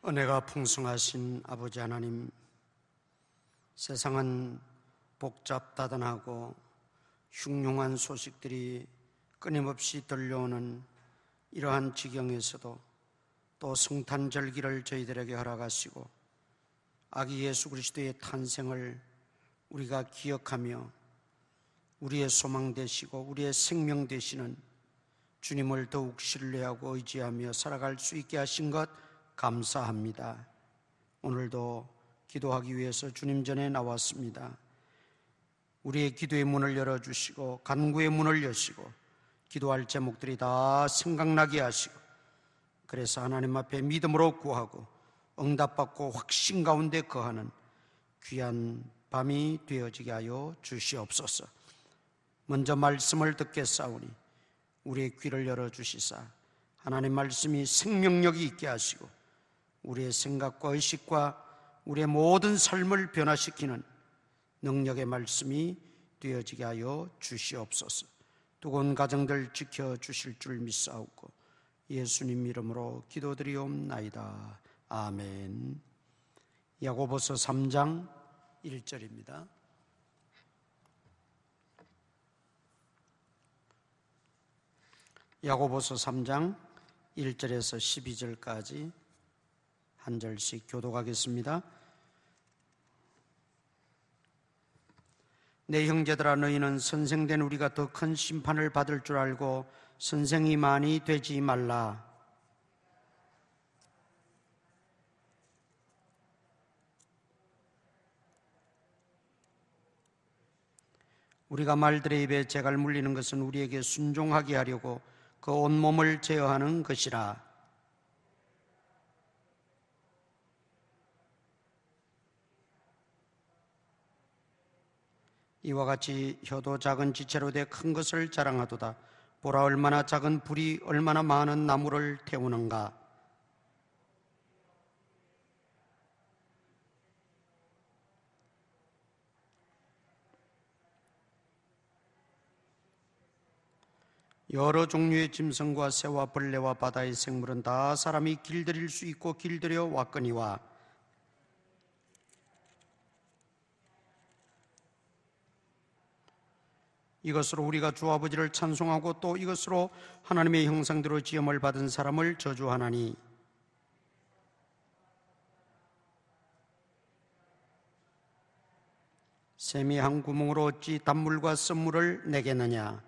은혜가 풍성하신 아버지 하나님, 세상은 복잡다단하고 흉흉한 소식들이 끊임없이 들려오는 이러한 지경에서도 또 성탄절기를 저희들에게 허락하시고 아기 예수 그리스도의 탄생을 우리가 기억하며 우리의 소망 되시고 우리의 생명 되시는 주님을 더욱 신뢰하고 의지하며 살아갈 수 있게 하신 것 감사합니다. 오늘도 기도하기 위해서 주님 전에 나왔습니다. 우리의 기도의 문을 열어주시고 간구의 문을 여시고 기도할 제목들이 다 생각나게 하시고 그래서 하나님 앞에 믿음으로 구하고 응답받고 확신 가운데 거하는 귀한 밤이 되어지게 하여 주시옵소서. 먼저 말씀을 듣겠사오니 우리의 귀를 열어주시사 하나님 말씀이 생명력이 있게 하시고 우리의 생각과 의식과 우리의 모든 삶을 변화시키는 능력의 말씀이 되어지게 하여 주시옵소서. 두고온 가정들 지켜주실 줄 믿사옵고 예수님 이름으로 기도드리옵나이다. 아멘. 야고보서 3장 1절입니다. 야고보서 3장 1절에서 12절까지 한 절씩 교독하겠습니다. 내 형제들아, 너희는 선생된 우리가 더 큰 심판을 받을 줄 알고 선생이 많이 되지 말라. 우리가 말들의 입에 재갈 물리는 것은 우리에게 순종하게 하려고 그 온몸을 제어하는 것이라. 이와 같이 혀도 작은 지체로 돼 큰 것을 자랑하도다. 보라, 얼마나 작은 불이 얼마나 많은 나무를 태우는가. 여러 종류의 짐승과 새와 벌레와 바다의 생물은 다 사람이 길들일 수 있고 길들여 왔거니와 이것으로 우리가 주 아버지를 찬송하고 또 이것으로 하나님의 형상대로 지음을 받은 사람을 저주하나니 샘이 한 구멍으로 어찌 단물과 썬물을 내겠느냐.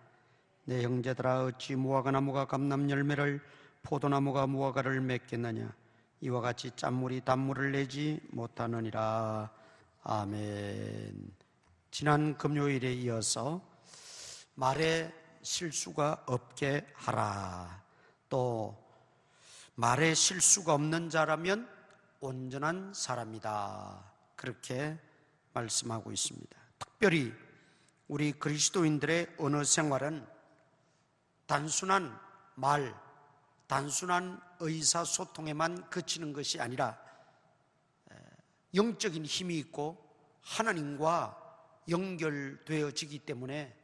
내 형제들아, 어찌 무화과나무가 감람 열매를 포도나무가 무화과를 맺겠느냐. 이와 같이 짠물이 단물을 내지 못하느니라. 아멘. 지난 금요일에 이어서 말에 실수가 없게 하라, 또 말에 실수가 없는 자라면 온전한 사람이다, 그렇게 말씀하고 있습니다. 특별히 우리 그리스도인들의 언어 생활은 단순한 말, 단순한 의사소통에만 그치는 것이 아니라 영적인 힘이 있고 하나님과 연결되어지기 때문에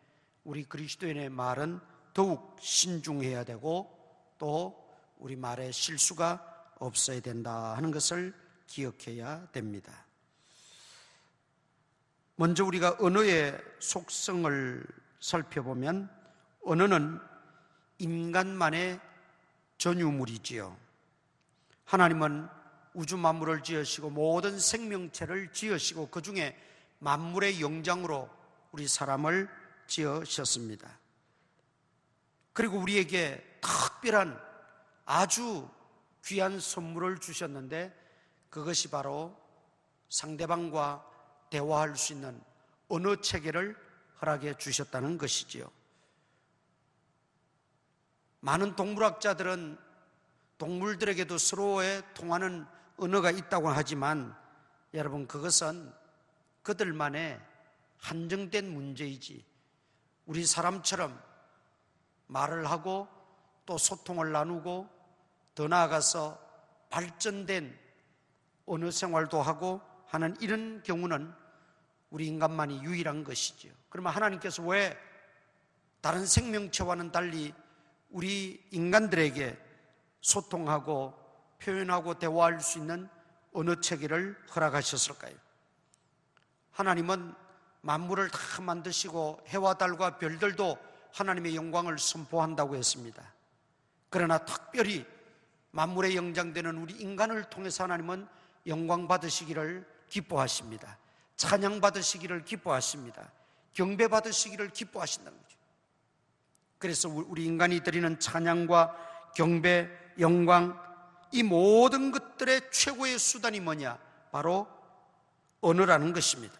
우리 그리스도인의 말은 더욱 신중해야 되고 또 우리 말에 실수가 없어야 된다 하는 것을 기억해야 됩니다. 먼저 우리가 언어의 속성을 살펴보면 언어는 인간만의 전유물이지요. 하나님은 우주 만물을 지으시고 모든 생명체를 지으시고 그 중에 만물의 영장으로 우리 사람을 지으셨습니다. 그리고 우리에게 특별한 아주 귀한 선물을 주셨는데 그것이 바로 상대방과 대화할 수 있는 언어 체계를 허락해 주셨다는 것이지요. 많은 동물학자들은 동물들에게도 서로의 통하는 언어가 있다고 하지만 여러분, 그것은 그들만의 한정된 문제이지 우리 사람처럼 말을 하고 또 소통을 나누고 더 나아가서 발전된 언어 생활도 하고 하는 이런 경우는 우리 인간만이 유일한 것이죠. 그러면 하나님께서 왜 다른 생명체와는 달리 우리 인간들에게 소통하고 표현하고 대화할 수 있는 언어 체계를 허락하셨을까요? 하나님은 만물을 다 만드시고 해와 달과 별들도 하나님의 영광을 선포한다고 했습니다. 그러나 특별히 만물의 영장되는 우리 인간을 통해서 하나님은 영광 받으시기를 기뻐하십니다. 찬양 받으시기를 기뻐하십니다. 경배 받으시기를 기뻐하신다는 거죠. 그래서 우리 인간이 드리는 찬양과 경배, 영광, 이 모든 것들의 최고의 수단이 뭐냐? 바로 언어라는 것입니다.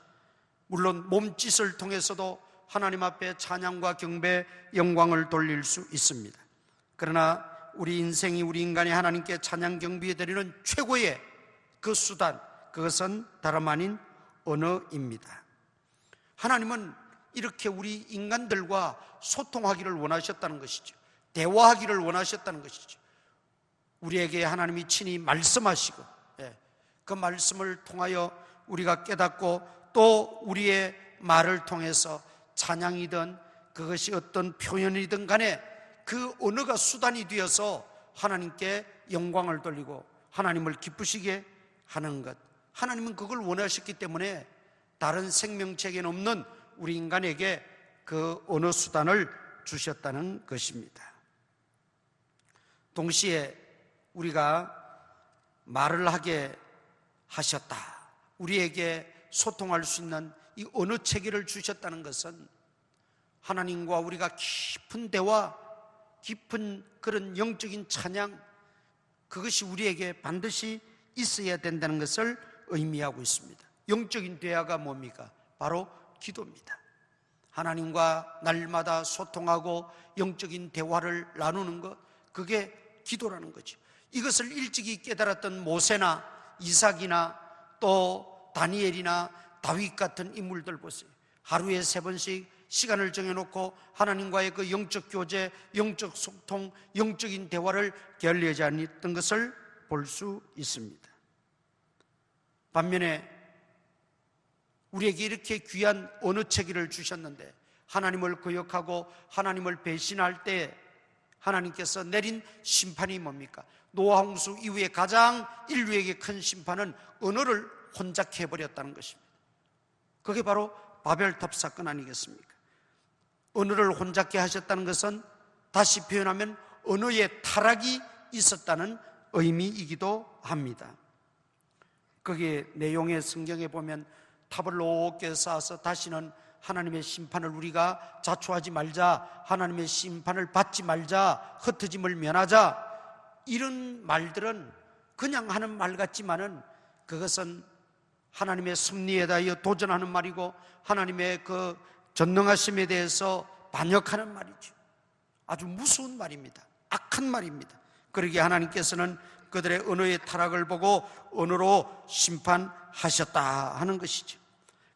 물론 몸짓을 통해서도 하나님 앞에 찬양과 경배, 영광을 돌릴 수 있습니다. 그러나 우리 인생이, 우리 인간이 하나님께 찬양, 경배 드리는 최고의 그 수단, 그것은 다름 아닌 언어입니다. 하나님은 이렇게 우리 인간들과 소통하기를 원하셨다는 것이죠. 대화하기를 원하셨다는 것이죠. 우리에게 하나님이 친히 말씀하시고, 그 말씀을 통하여 우리가 깨닫고 또 우리의 말을 통해서 찬양이든 그것이 어떤 표현이든 간에 그 언어가 수단이 되어서 하나님께 영광을 돌리고 하나님을 기쁘시게 하는 것, 하나님은 그걸 원하셨기 때문에 다른 생명체에는 없는 우리 인간에게 그 언어 수단을 주셨다는 것입니다. 동시에 우리가 말을 하게 하셨다, 우리에게 소통할 수 있는 이 언어 체계를 주셨다는 것은 하나님과 우리가 깊은 대화, 깊은 그런 영적인 찬양, 그것이 우리에게 반드시 있어야 된다는 것을 의미하고 있습니다. 영적인 대화가 뭡니까? 바로 기도입니다. 하나님과 날마다 소통하고 영적인 대화를 나누는 것, 그게 기도라는 거죠. 이것을 일찍이 깨달았던 모세나 이삭이나 또 다니엘이나 다윗 같은 인물들 보세요. 하루에 3번씩 시간을 정해놓고 하나님과의 그 영적 교제, 영적 소통, 영적인 대화를 게을리하지 않았던 것을 볼 수 있습니다. 반면에 우리에게 이렇게 귀한 언어 체계를 주셨는데 하나님을 거역하고 하나님을 배신할 때 하나님께서 내린 심판이 뭡니까? 노아 홍수 이후에 가장 인류에게 큰 심판은 언어를 혼잡케 해버렸다는 것입니다. 그게 바로 바벨탑 사건 아니겠습니까? 언어를 혼잡케 하셨다는 것은 다시 표현하면 언어의 타락이 있었다는 의미이기도 합니다. 거기에 내용의 성경에 보면 탑을 높게 쌓아서 다시는 하나님의 심판을 우리가 자초하지 말자, 하나님의 심판을 받지 말자, 흩어짐을 면하자, 이런 말들은 그냥 하는 말 같지만은 그것은 하나님의 섭리에 대하여 도전하는 말이고 하나님의 그 전능하심에 대해서 반역하는 말이죠. 아주 무서운 말입니다. 악한 말입니다. 그러기에 하나님께서는 그들의 언어의 타락을 보고 언어로 심판하셨다 하는 것이죠.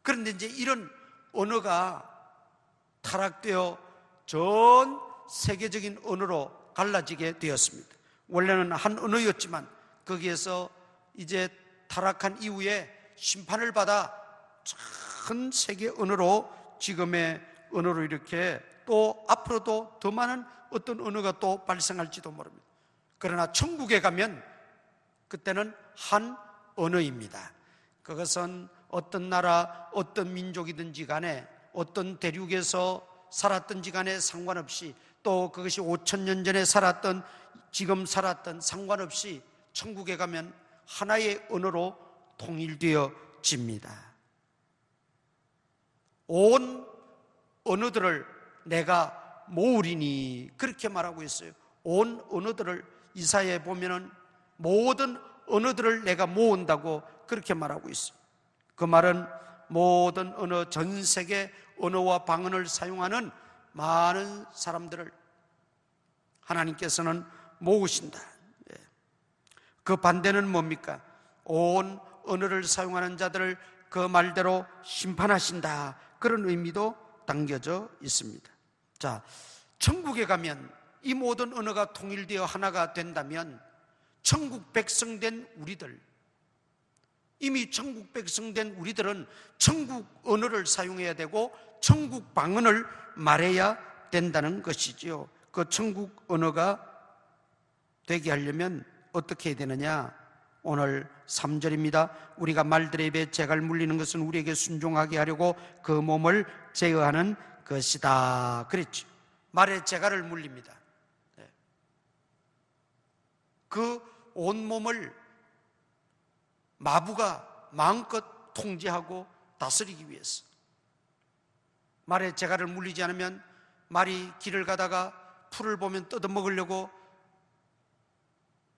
그런데 이제 이런 언어가 타락되어 전 세계적인 언어로 갈라지게 되었습니다. 원래는 한 언어였지만 거기에서 이제 타락한 이후에 심판을 받아 전 세계 언어로, 지금의 언어로 이렇게 또 앞으로도 더 많은 어떤 언어가 또 발생할지도 모릅니다. 그러나 천국에 가면 그때는 한 언어입니다. 그것은 어떤 나라, 어떤 민족이든지 간에 어떤 대륙에서 살았든지 간에 상관없이, 또 그것이 5,000년 전에 살았던 지금 살았던 상관없이 천국에 가면 하나의 언어로 통일되어집니다. 온 언어들을 내가 모으리니, 그렇게 말하고 있어요. 온 언어들을, 이사야에 보면은 모든 언어들을 내가 모은다고 그렇게 말하고 있어요. 그 말은 모든 언어, 전 세계 언어와 방언을 사용하는 많은 사람들을 하나님께서는 모으신다. 그 반대는 뭡니까? 온 언어를 사용하는 자들을 그 말대로 심판하신다, 그런 의미도 담겨져 있습니다. 자, 천국에 가면 이 모든 언어가 통일되어 하나가 된다면 천국 백성 된 우리들, 이미 천국 백성 된 우리들은 천국 언어를 사용해야 되고 천국 방언을 말해야 된다는 것이지요. 그 천국 언어가 되게 하려면 어떻게 해야 되느냐? 오늘 3절입니다. 우리가 말들의 입에 재갈 물리는 것은 우리에게 순종하게 하려고 그 몸을 제어하는 것이다 그랬죠. 말에 재갈을 물립니다. 그 온몸을 마부가 마음껏 통제하고 다스리기 위해서. 말에 재갈을 물리지 않으면 말이 길을 가다가 풀을 보면 뜯어 먹으려고,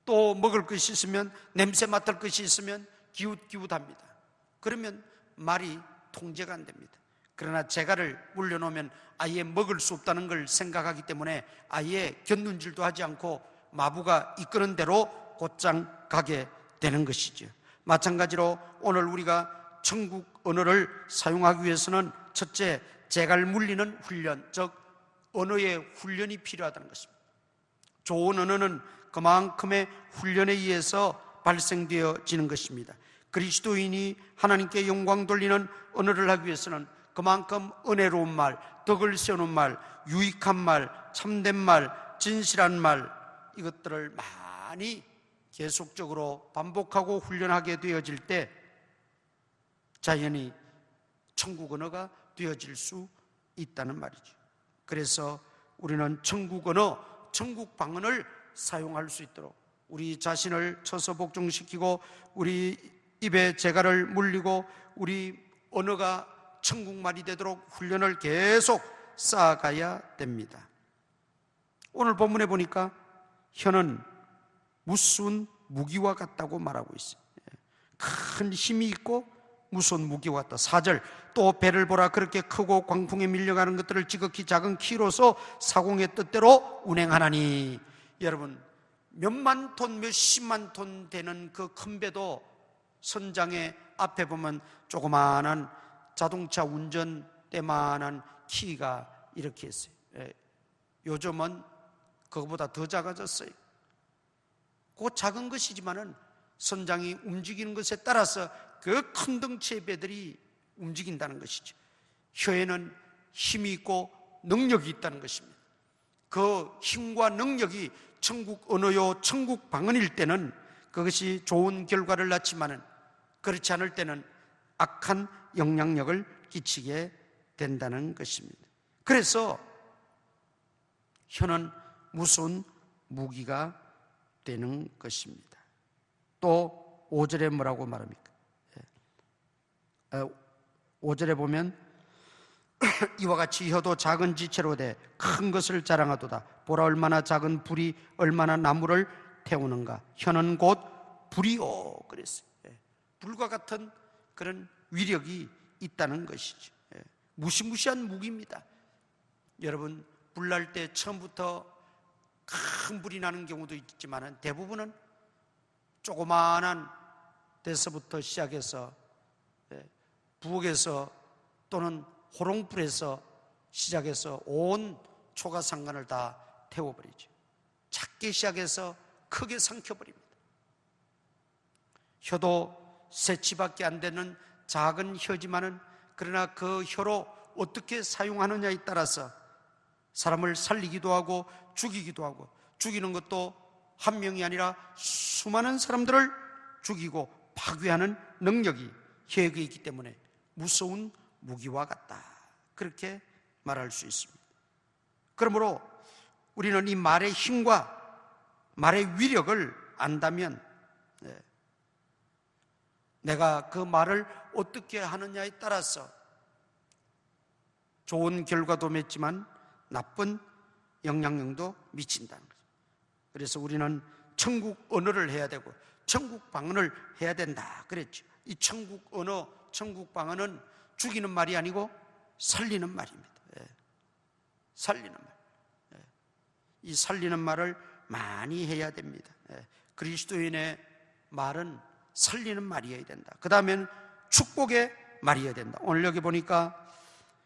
또 먹을 것이 있으면, 냄새 맡을 것이 있으면 기웃기웃합니다. 그러면 말이 통제가 안 됩니다. 그러나 재갈을 물려놓으면 아예 먹을 수 없다는 걸 생각하기 때문에 아예 곁눈질도 하지 않고 마부가 이끄는 대로 곧장 가게 되는 것이죠. 마찬가지로 오늘 우리가 천국 언어를 사용하기 위해서는 첫째, 재갈 물리는 훈련, 즉 언어의 훈련이 필요하다는 것입니다. 좋은 언어는 그만큼의 훈련에 의해서 발생되어지는 것입니다. 그리스도인이 하나님께 영광 돌리는 언어를 하기 위해서는 그만큼 은혜로운 말, 덕을 세우는 말, 유익한 말, 참된 말, 진실한 말, 이것들을 많이 계속적으로 반복하고 훈련하게 되어질 때 자연히 천국 언어가 되어질 수 있다는 말이죠. 그래서 우리는 천국 언어, 천국 방언을 사용할 수 있도록 우리 자신을 쳐서 복종시키고 우리 입에 재갈을 물리고 우리 언어가 천국말이 되도록 훈련을 계속 쌓아가야 됩니다. 오늘 본문에 보니까 혀는 무서운 무기와 같다고 말하고 있어요. 큰 힘이 있고 무서운 무기와 같다. 4절, 또 배를 보라. 그렇게 크고 광풍에 밀려가는 것들을 지극히 작은 키로서 사공의 뜻대로 운행하나니. 여러분, 몇만 톤, 몇십만 톤 되는 그 큰 배도 선장의 앞에 보면 조그마한 자동차 운전대만한 키가 이렇게 있어요. 요즘은 그거보다 더 작아졌어요. 그 작은 것이지만은 선장이 움직이는 것에 따라서 그 큰 덩치의 배들이 움직인다는 것이죠. 혀에는 힘이 있고 능력이 있다는 것입니다. 그 힘과 능력이 천국 언어요, 천국 방언일 때는 그것이 좋은 결과를 낳지만은 그렇지 않을 때는 악한 영향력을 끼치게 된다는 것입니다. 그래서 혀는 무서운 무기가 되는 것입니다. 또 5절에 뭐라고 말합니까? 5절에 보면 이와 같이 혀도 작은 지체로 돼 큰 것을 자랑하도다. 보라, 얼마나 작은 불이 얼마나 나무를 태우는가. 혀는 곧 불이요 그랬어요. 불과 같은 그런 위력이 있다는 것이죠. 무시무시한 무기입니다. 여러분, 불날 때 처음부터 큰 불이 나는 경우도 있지만 대부분은 조그마한 데서부터 시작해서 부엌에서 또는 호롱불에서 시작해서 온 초가상간을 다 태워버리죠. 작게 시작해서 크게 삼켜버립니다. 혀도 새치밖에 안 되는 작은 혀지만은 그러나 그 혀로 어떻게 사용하느냐에 따라서 사람을 살리기도 하고 죽이기도 하고, 죽이는 것도 한 명이 아니라 수많은 사람들을 죽이고 파괴하는 능력이 혀에 있기 때문에 무서운 무기와 같다, 그렇게 말할 수 있습니다. 그러므로 우리는 이 말의 힘과 말의 위력을 안다면 내가 그 말을 어떻게 하느냐에 따라서 좋은 결과도 맺지만 나쁜 영향력도 미친다는 거죠. 그래서 우리는 천국 언어를 해야 되고 천국 방언을 해야 된다 그랬죠. 이 천국 언어, 천국 방언은 죽이는 말이 아니고 살리는 말입니다. 살리는 말. 이 살리는 말을 많이 해야 됩니다. 그리스도인의 말은 살리는 말이어야 된다. 그 다음엔 축복의 말이어야 된다. 오늘 여기 보니까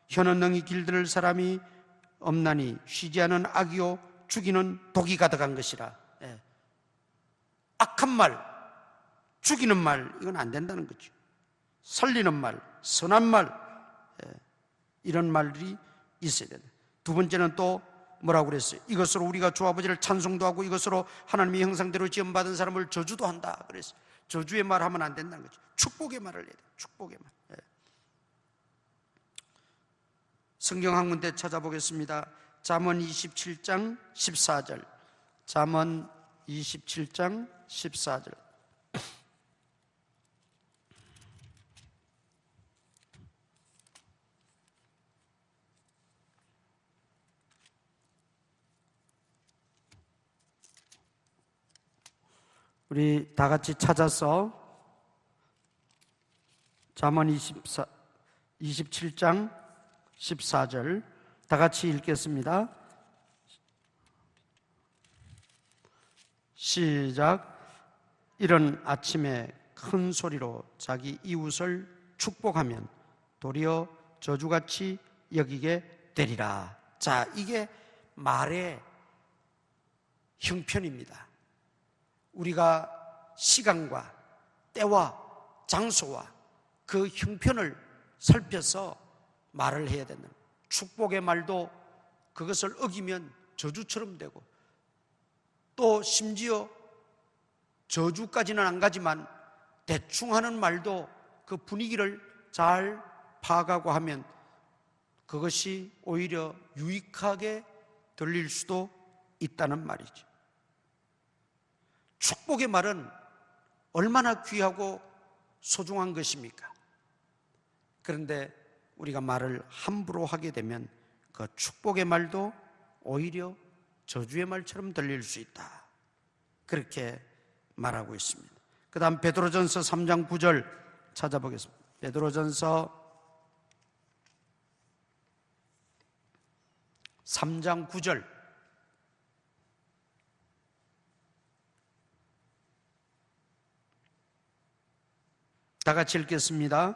혀는 능히 길들을 사람이 없나니 쉬지 않은 악이요 죽이는 독이 가득한 것이라. 악한 말, 죽이는 말, 이건 안 된다는 거죠. 살리는 말, 선한 말, 이런 말들이 있어야 된다. 두 번째는 또 뭐라고 그랬어요? 이것으로 우리가 주 아버지를 찬송도 하고 이것으로 하나님의 형상대로 지음받은 사람을 저주도 한다 그랬어요. 저주의 말 하면 안 된다는 거죠. 축복의 말을 해야 돼요. 축복의 말. 예. 성경 한 군데 찾아보겠습니다. 잠언 27장 14절. 잠언 27장 14절. 우리 다 같이 찾아서 잠언 27장 14절 다 같이 읽겠습니다. 시작. 이른 아침에 큰 소리로 자기 이웃을 축복하면 도리어 저주같이 여기게 되리라. 자, 이게 말의 형편입니다. 우리가 시간과 때와 장소와 그 형편을 살펴서 말을 해야 된다. 축복의 말도 그것을 어기면 저주처럼 되고, 또 심지어 저주까지는 안 가지만 대충 하는 말도 그 분위기를 잘 파악하고 하면 그것이 오히려 유익하게 들릴 수도 있다는 말이죠. 축복의 말은 얼마나 귀하고 소중한 것입니까? 그런데 우리가 말을 함부로 하게 되면 그 축복의 말도 오히려 저주의 말처럼 들릴 수 있다. 그렇게 말하고 있습니다. 그 다음 베드로전서 3장 9절 찾아보겠습니다. 베드로전서 3장 9절. 다 같이 읽겠습니다.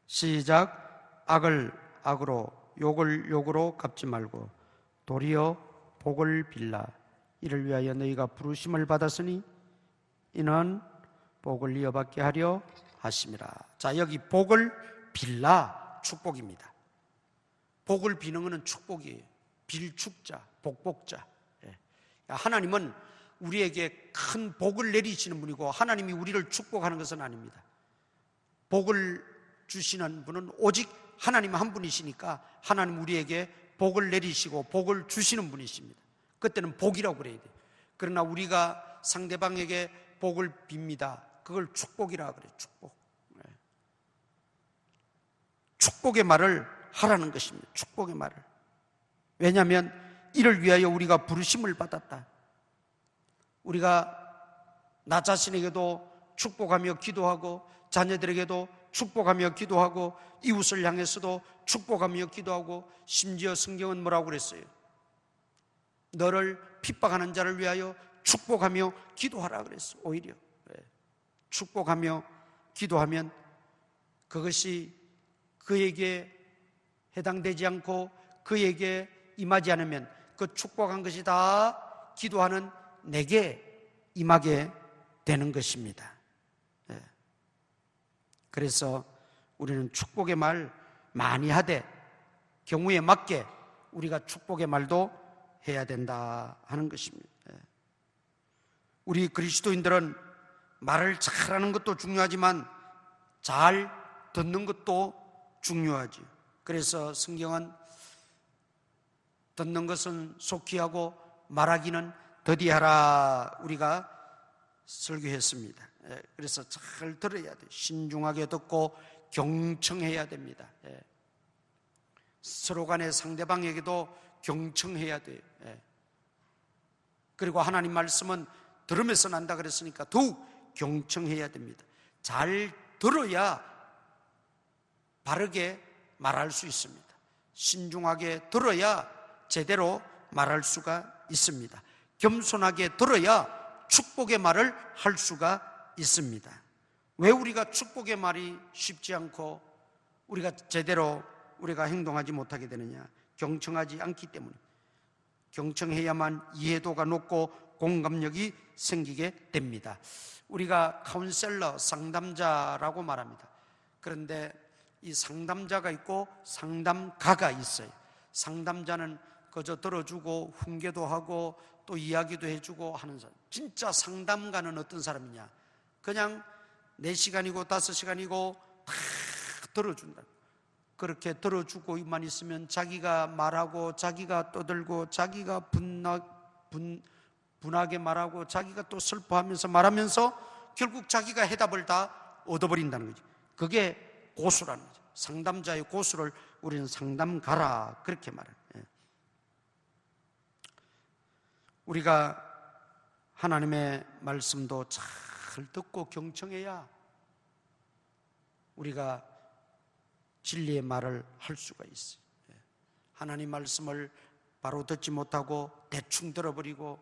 시작. 악을 악으로 욕을 욕으로 갚지 말고 도리어 복을 빌라. 이를 위하여 너희가 부르심을 받았으니 이는 복을 이어받게 하려 하심이라. 자, 여기 복을 빌라, 축복입니다. 복을 비는 것은 축복이에요. 빌축자, 복복자. 하나님은 우리에게 큰 복을 내리시는 분이고 하나님이 우리를 축복하는 것은 아닙니다. 복을 주시는 분은 오직 하나님 한 분이시니까 하나님 우리에게 복을 내리시고 복을 주시는 분이십니다. 그때는 복이라고 그래야 돼요. 그러나 우리가 상대방에게 복을 빕니다. 그걸 축복이라고 그래요. 축복. 축복의 말을 하라는 것입니다. 축복의 말을. 왜냐하면 이를 위하여 우리가 부르심을 받았다. 우리가 나 자신에게도 축복하며 기도하고 자녀들에게도 축복하며 기도하고 이웃을 향해서도 축복하며 기도하고, 심지어 성경은 뭐라고 그랬어요? 너를 핍박하는 자를 위하여 축복하며 기도하라 그랬어. 오히려 축복하며 기도하면 그것이 그에게 해당되지 않고 그에게 임하지 않으면 그 축복한 것이 다 기도하는 내게 임하게 되는 것입니다. 그래서 우리는 축복의 말 많이 하되 경우에 맞게 우리가 축복의 말도 해야 된다 하는 것입니다. 우리 그리스도인들은 말을 잘하는 것도 중요하지만 잘 듣는 것도 중요하지. 그래서 성경은 듣는 것은 속히 하고 말하기는 더디하라 우리가 설교했습니다. 그래서 잘 들어야 돼요. 신중하게 듣고 경청해야 됩니다. 서로 간에 상대방에게도 경청해야 돼요. 그리고 하나님 말씀은 들으면서 난다 그랬으니까 더욱 경청해야 됩니다. 잘 들어야 바르게 말할 수 있습니다. 신중하게 들어야 제대로 말할 수가 있습니다. 겸손하게 들어야 축복의 말을 할 수가 있습니다. 왜 우리가 축복의 말이 쉽지 않고 우리가 제대로 우리가 행동하지 못하게 되느냐? 경청하지 않기 때문에. 경청해야만 이해도가 높고 공감력이 생기게 됩니다. 우리가 카운셀러, 상담자라고 말합니다. 그런데 이 상담자가 있고 상담가가 있어요. 상담자는 그저 들어주고 훈계도 하고 또 이야기도 해주고 하는 사람. 진짜 상담가는 어떤 사람이냐? 그냥 4시간이고 5시간이고 다 들어준다. 그렇게 들어주고만 있으면 자기가 말하고 자기가 떠들고 자기가 분하게 말하고 자기가 또 슬퍼하면서 말하면서 결국 자기가 해답을 다 얻어버린다는 거죠. 그게 고수라는 거죠. 상담자의 고수를 우리는 상담가라 그렇게 말해요. 우리가 하나님의 말씀도 잘 듣고 경청해야 우리가 진리의 말을 할 수가 있어요. 하나님 말씀을 바로 듣지 못하고 대충 들어버리고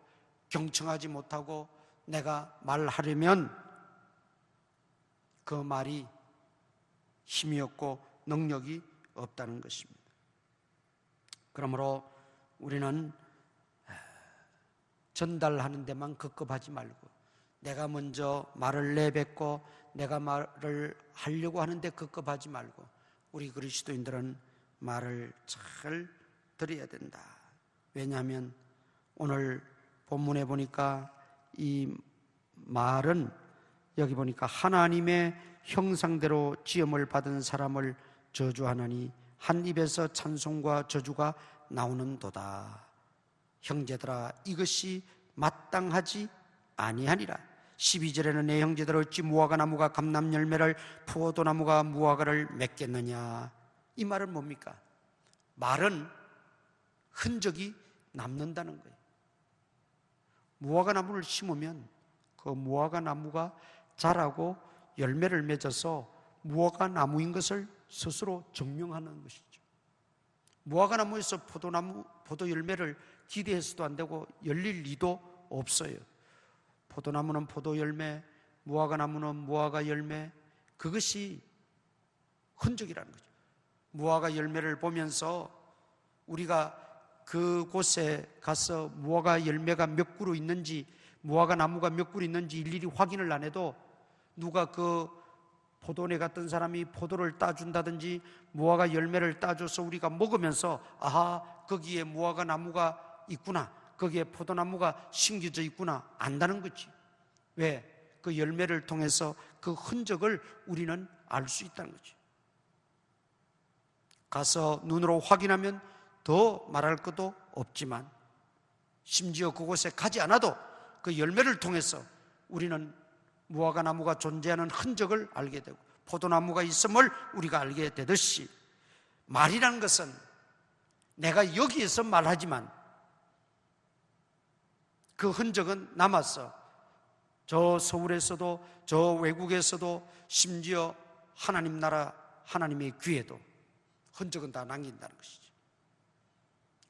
경청하지 못하고 내가 말하려면 그 말이 힘이 없고 능력이 없다는 것입니다. 그러므로 우리는 전달하는 데만 급급하지 말고 내가 먼저 말을 내뱉고 내가 말을 하려고 하는데 급급하지 말고 우리 그리스도인들은 말을 잘 들어야 된다. 왜냐하면 오늘 본문에 보니까 이 말은 여기 보니까 하나님의 형상대로 지음을 받은 사람을 저주하나니 한 입에서 찬송과 저주가 나오는도다. 형제들아 이것이 마땅하지 아니하니라. 12절에는 내 형제들 어찌 무화과나무가 감람열매를 포도나무가 무화과를 맺겠느냐. 이 말은 뭡니까? 말은 흔적이 남는다는 거예요. 무화과나무를 심으면 그 무화과나무가 자라고 열매를 맺어서 무화과나무인 것을 스스로 증명하는 것이죠. 무화과나무에서 포도 열매를 기대해서도 안 되고 열릴 리도 없어요. 포도나무는 포도 열매, 무화과나무는 무화과 열매, 그것이 흔적이라는 거죠. 무화과 열매를 보면서 우리가 그곳에 가서 무화과 열매가 몇 그루 있는지, 무화과 나무가 몇 그루 있는지 일일이 확인을 안 해도 누가 그 포도원에 갔던 사람이 포도를 따준다든지 무화과 열매를 따줘서 우리가 먹으면서 아하, 거기에 무화과 나무가 있구나, 거기에 포도나무가 심겨져 있구나 안다는 거지. 왜? 그 열매를 통해서 그 흔적을 우리는 알 수 있다는 거지. 가서 눈으로 확인하면 더 말할 것도 없지만 심지어 그곳에 가지 않아도 그 열매를 통해서 우리는 무화과 나무가 존재하는 흔적을 알게 되고 포도나무가 있음을 우리가 알게 되듯이 말이라는 것은 내가 여기에서 말하지만 그 흔적은 남았어. 저 서울에서도 저 외국에서도 심지어 하나님 나라 하나님의 귀에도 흔적은 다 남긴다는 것이죠.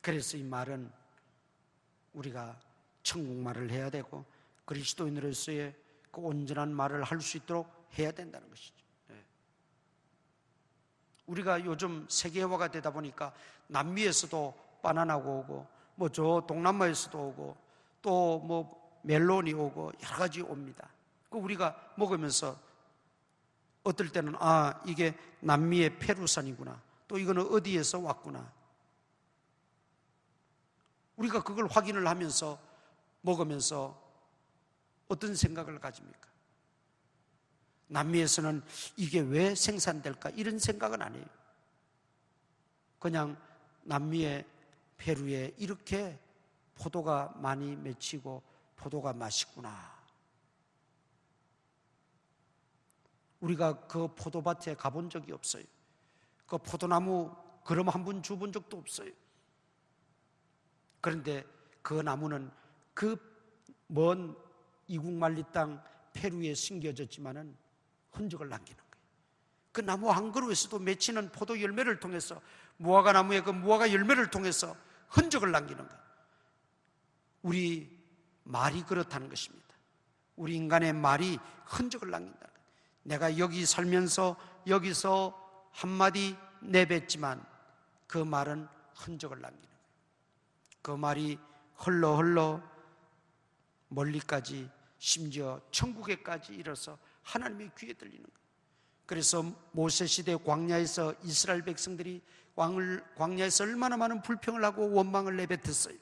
그래서 이 말은 우리가 천국말을 해야 되고 그리스도인으로서의 그 온전한 말을 할 수 있도록 해야 된다는 것이죠. 우리가 요즘 세계화가 되다 보니까 남미에서도 바나나가 오고 뭐 저 동남아에서도 오고 또 뭐 멜론이 오고 여러 가지 옵니다. 그 우리가 먹으면서 어떨 때는 아, 이게 남미의 페루산이구나, 또 이거는 어디에서 왔구나. 우리가 그걸 확인을 하면서 먹으면서 어떤 생각을 가집니까? 남미에서는 이게 왜 생산될까? 이런 생각은 안 해요. 그냥 남미의 페루에 이렇게 포도가 많이 맺히고 포도가 맛있구나. 우리가 그 포도밭에 가본 적이 없어요. 그 포도나무 그럼 한 번 줘본 적도 없어요. 그런데 그 나무는 그 먼 이국만리 땅 페루에 심겨졌지만은 흔적을 남기는 거예요. 그 나무 한 그루에서도 맺히는 포도 열매를 통해서 무화과 나무의 그 무화과 열매를 통해서 흔적을 남기는 거예요. 우리 말이 그렇다는 것입니다. 우리 인간의 말이 흔적을 남긴다. 내가 여기 살면서 여기서 한마디 내뱉지만 그 말은 흔적을 남기는 거예요. 그 말이 흘러 멀리까지 심지어 천국에까지 이르러서 하나님의 귀에 들리는 거예요. 그래서 모세 시대 광야에서 이스라엘 백성들이 광야에서 얼마나 많은 불평을 하고 원망을 내뱉었어요.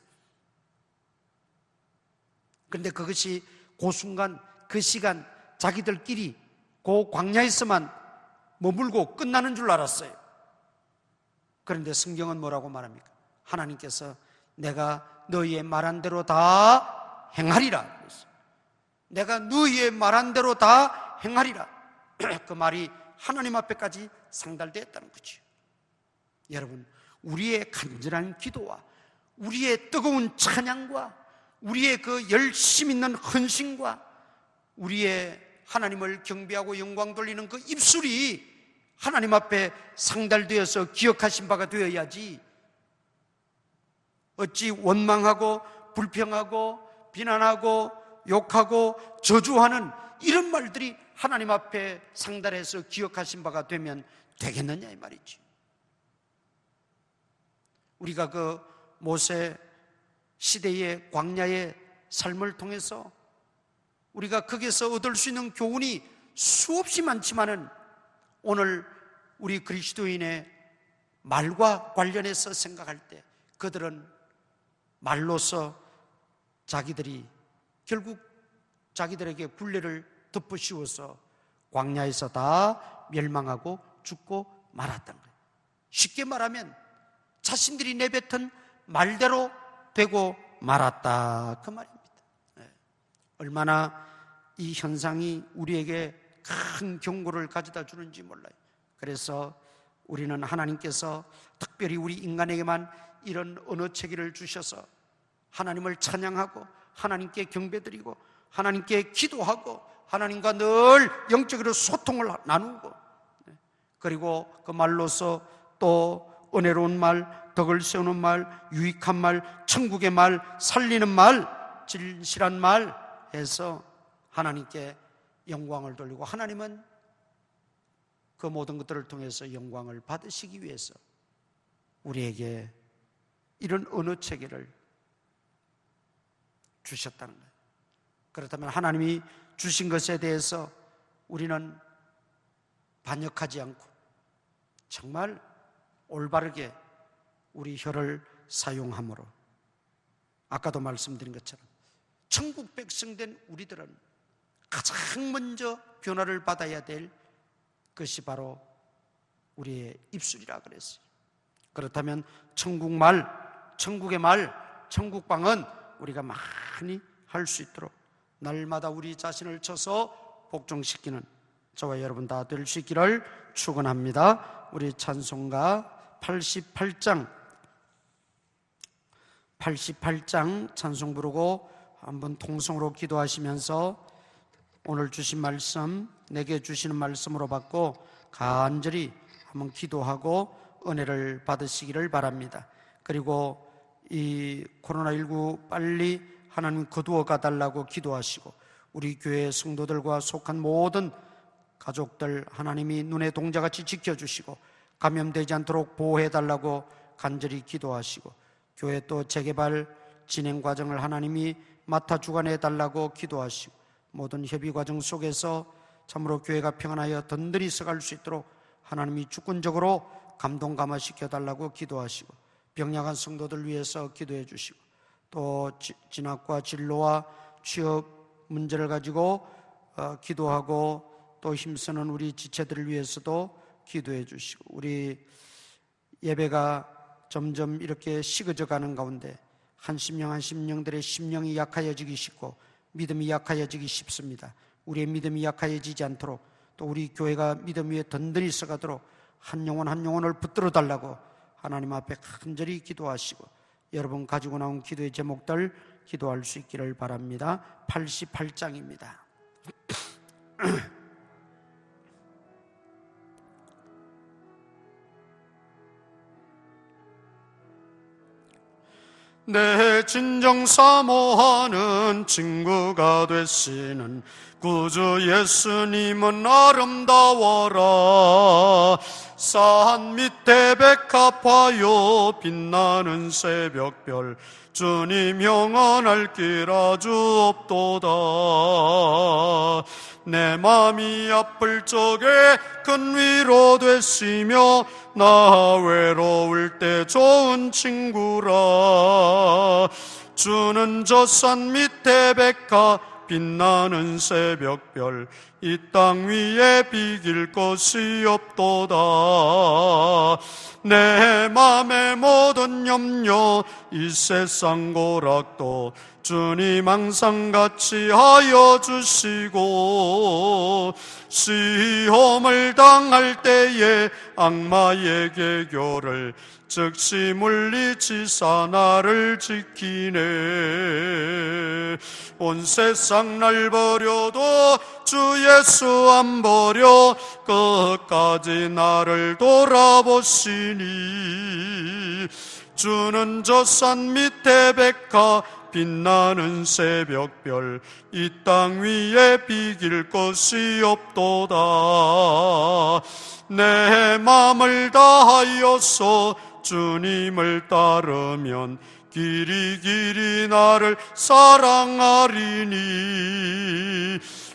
그런데 그것이 그 순간, 그 시간 자기들끼리 그 광야에서만 머물고 끝나는 줄 알았어요. 그런데 성경은 뭐라고 말합니까? 하나님께서 내가 너희의 말한 대로 다 행하리라. 내가 너희의 말한 대로 다 행하리라. 그 말이 하나님 앞에까지 상달되었다는 거죠. 여러분, 우리의 간절한 기도와 우리의 뜨거운 찬양과 우리의 그 열심 있는 헌신과 우리의 하나님을 경배하고 영광 돌리는 그 입술이 하나님 앞에 상달되어서 기억하신 바가 되어야지, 어찌 원망하고 불평하고 비난하고 욕하고 저주하는 이런 말들이 하나님 앞에 상달해서 기억하신 바가 되면 되겠느냐 이 말이지. 우리가 그 모세 시대의 광야의 삶을 통해서 우리가 거기서 얻을 수 있는 교훈이 수없이 많지만은 오늘 우리 그리스도인의 말과 관련해서 생각할 때 그들은 말로서 자기들이 결국 자기들에게 굴레를 덮어씌워서 광야에서 다 멸망하고 죽고 말았던 거예요. 쉽게 말하면 자신들이 내뱉은 말대로 되고 말았다, 그 말입니다. 얼마나 이 현상이 우리에게 큰 경고를 가져다 주는지 몰라요. 그래서 우리는 하나님께서 특별히 우리 인간에게만 이런 언어체계를 주셔서 하나님을 찬양하고 하나님께 경배드리고 하나님께 기도하고 하나님과 늘 영적으로 소통을 나누고, 그리고 그 말로서 또 은혜로운 말, 덕을 세우는 말, 유익한 말, 천국의 말, 살리는 말, 진실한 말 해서 하나님께 영광을 돌리고 하나님은 그 모든 것들을 통해서 영광을 받으시기 위해서 우리에게 이런 언어 체계를 주셨다는 거예요. 그렇다면 하나님이 주신 것에 대해서 우리는 반역하지 않고 정말 올바르게 우리 혀를 사용함으로, 아까도 말씀드린 것처럼 천국 백성 된 우리들은 가장 먼저 변화를 받아야 될 것이 바로 우리의 입술이라 그랬어요. 그렇다면 천국 말, 천국의 말, 천국방은 우리가 많이 할 수 있도록 날마다 우리 자신을 쳐서 복종시키는 저와 여러분 다 될 수 있기를 축원합니다. 우리 찬송가 88장 찬송 부르고 한번 통성으로 기도하시면서 오늘 주신 말씀, 내게 주시는 말씀으로 받고 간절히 한번 기도하고 은혜를 받으시기를 바랍니다. 그리고 이 코로나19 빨리 하나님 거두어 가달라고 기도하시고 우리 교회 성도들과 속한 모든 가족들 하나님이 눈의 동자같이 지켜주시고 감염되지 않도록 보호해달라고 간절히 기도하시고, 교회 또 재개발 진행 과정을 하나님이 맡아 주관해달라고 기도하시고, 모든 협의 과정 속에서 참으로 교회가 평안하여 든든히 서갈 수 있도록 하나님이 주권적으로 감동 감화시켜달라고 기도하시고, 병약한 성도들 위해서 기도해 주시고, 또 진학과 진로와 취업 문제를 가지고 기도하고 또 힘쓰는 우리 지체들을 위해서도 기도해 주시고, 우리 예배가 점점 이렇게 식어져 가는 가운데 한 심령들의 심령이 약하여지기 쉽고 믿음이 약하여지기 쉽습니다. 우리의 믿음이 약하여지지 않도록, 또 우리 교회가 믿음 위에 든든히 서가도록 한 영혼 한 영혼을 붙들어 달라고 하나님 앞에 간절히 기도하시고, 여러분 가지고 나온 기도의 제목들 기도할 수 있기를 바랍니다. 88장입니다. 내 진정 사모하는 친구가 되시는 구주 예수님은 아름다워라. 산 밑에 백합화요 빛나는 새벽별 주님 영원할 길 아주 없도다. 내 맘이 아플 적에 큰 위로 되시며 나 외로울 때 좋은 친구라. 주는 저 산 밑에 백화 빛나는 새벽별 이 땅 위에 비길 것이 없도다. 내 맘의 모든 염려 이 세상 고락도 주님 항상 같이 하여 주시고 시험을 당할 때에 악마의 계교를 즉시 물리치사 나를 지키네. 온 세상 날 버려도 주 예수 안 버려 끝까지 나를 돌아보시니. 주는 저 산 밑에 백화 빛나는 새벽별 이 땅 위에 비길 것이 없도다. 내 맘을 다하여서 주님을 따르면 길이 나를 사랑하리니.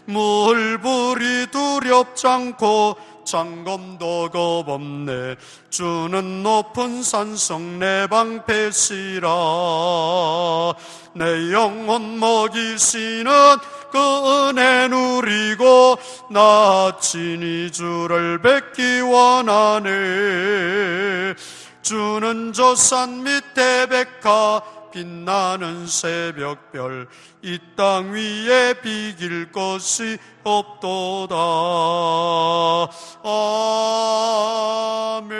물불이 두렵지 않고 장검도 겁없네. 주는 높은 산성 내 방패시라. 내 영혼 먹이시는 그 은혜 누리고 나 친히 주를 뵙기 원하네. 주는 저 산 밑에 백화 빛나는 새벽별 이 땅 위에 비길 것이 없도다. 아멘.